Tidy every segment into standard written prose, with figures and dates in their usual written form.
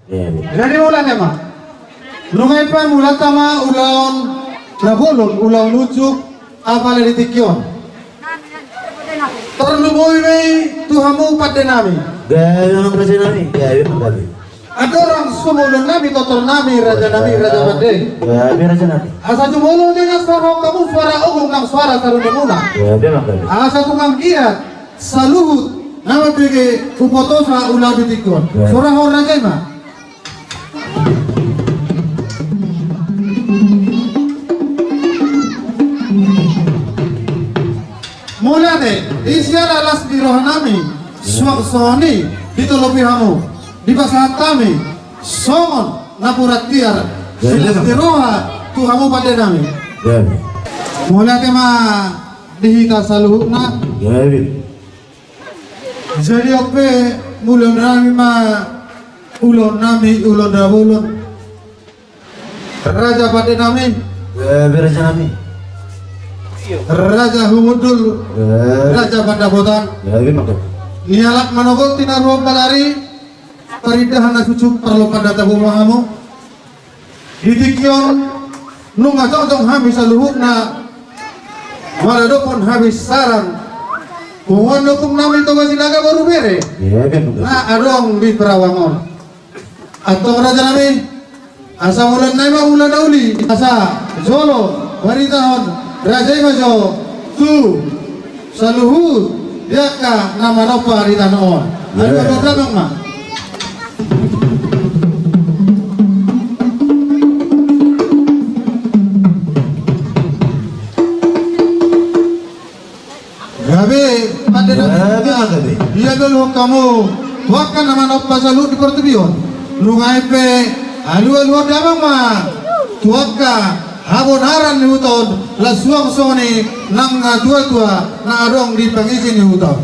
Jadi ulan ya mah. Nungay pa mula tama ulaon nabulon ulaon ucuk apa lagi tikyon. Terluboy may tuhamu pada nami. Gaya ng kasi nami, gaya ng gabi. Ada orang sumulon nami, totor nami, raja pade. Gaya raja nami. Asa sumulon dengan suara kamu suara ogong ng suara saruni muna. Gaya ng gabi. Asa kumangkiat saluhut nama bigi upoto sa ulaw ditikon. Suara ho raja ma. Mula deh, isian alas biroh nami, suak soni, ditolopi hamu, di pasahan kami, songon, napurat tiar, silas biroha, tu hamu pada nami. Mula deh mah dihita saluhukna. Jadi ope mulon nami mah ulon nami, ulon dabulon, raja pada nami. Raja nami. Raja Humudul, Raja Pandabotan, nialak manogol tinaruang balari, paridahan na sucuk perlu pada tabu mahamu, ditikyon nung acong habis saluhuk na maradopon habis sarang, kuwan dopong namin to sinaga baru bere, na adong di perawangon, atau raja nami, asa ulan naima ulan dauli, asa jolo, baritahon. Raja majo tu saluhut diaka nama nopa di tanoon. Ayo berdagang mah. Gabe pada gabe. Dia dulu kamu wakkan nama nopa saluhut di Portubion. Lungai pe alu damang mah. Tuaka abonaran ni utod la suang soni nang tua na adong di pangisi ni utod.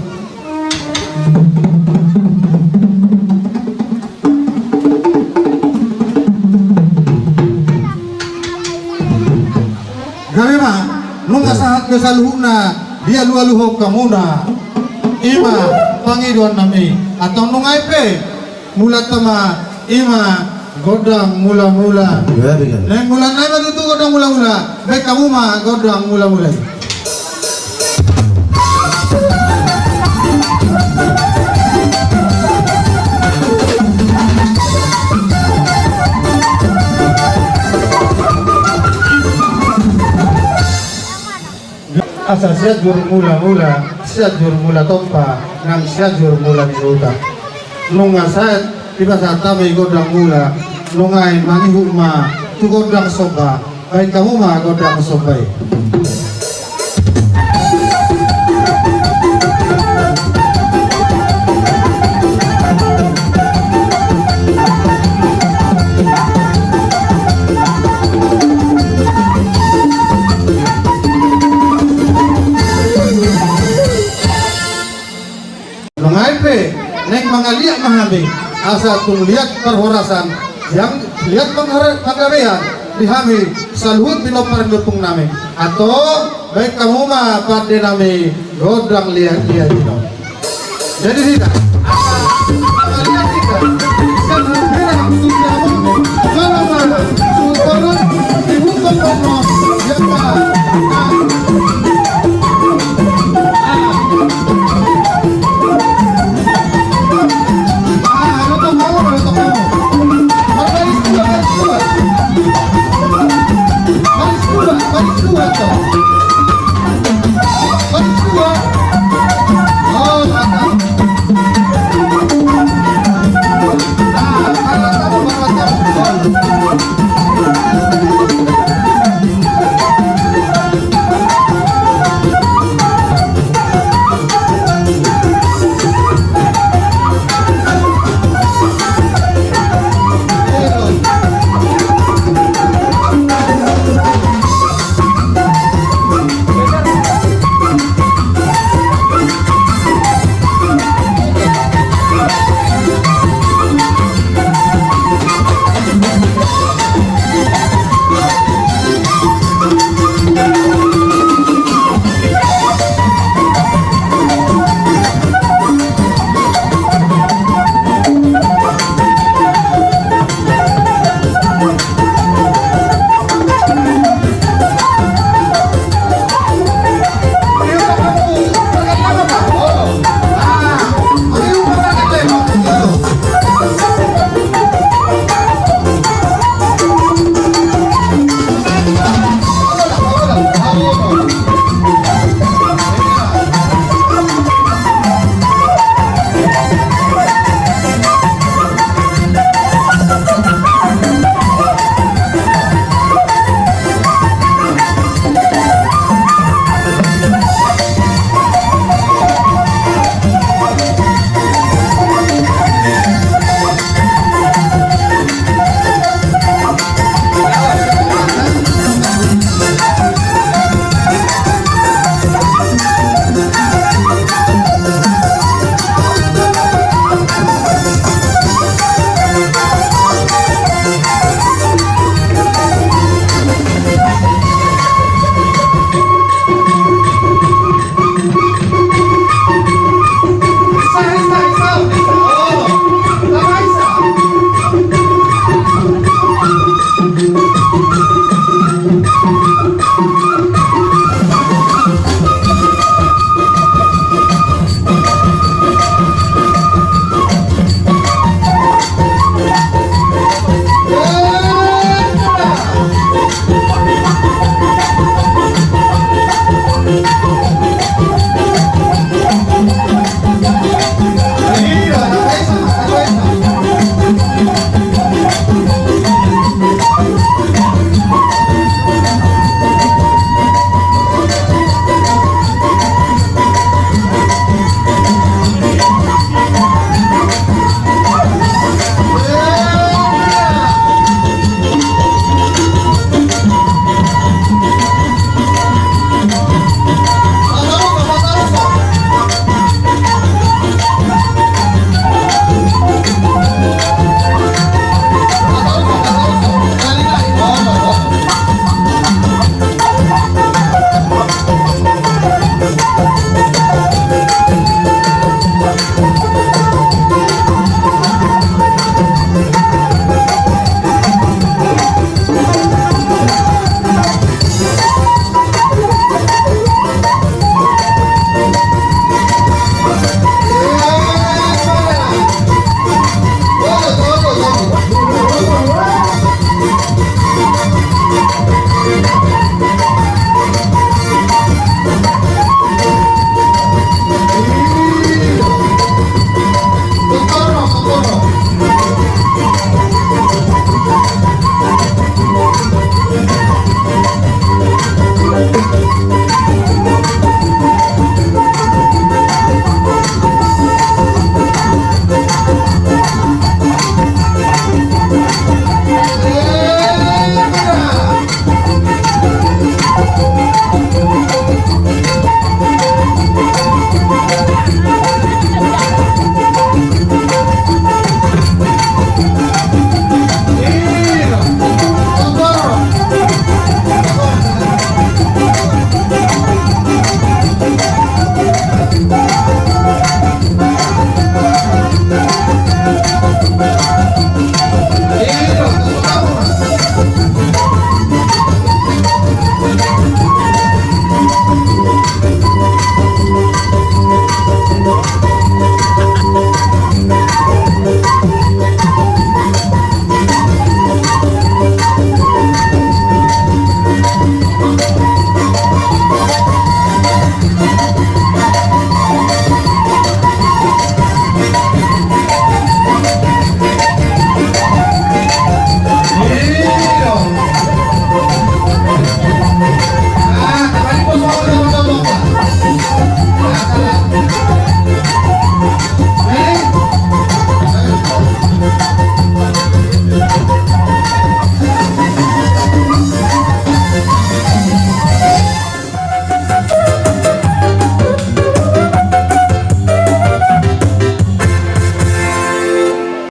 Gawe ma nung asahat ke saluhuna dia lualuhok kamuna ima pangidon nami atau nung aipe mulat tama ima godang mula-mula. Neng mula nai matutu godang mula-mula. Baik kamu mah godang mula-mula. Asal siajur mula-mula, siajur mula tompa, nang siajur mula di hutan. Nunga saat tiba saat kami godang mula. Nungai mangi hukma tu godang soba baik kamu mah godang sobai. Nungai pe nek mangaliak mahabi asa tung lihat perhorasan yang lihat penggawean dihami saluhut binoparan lupung nami atau baik kamu mah pada nami godang lihat dino. Jadi tidak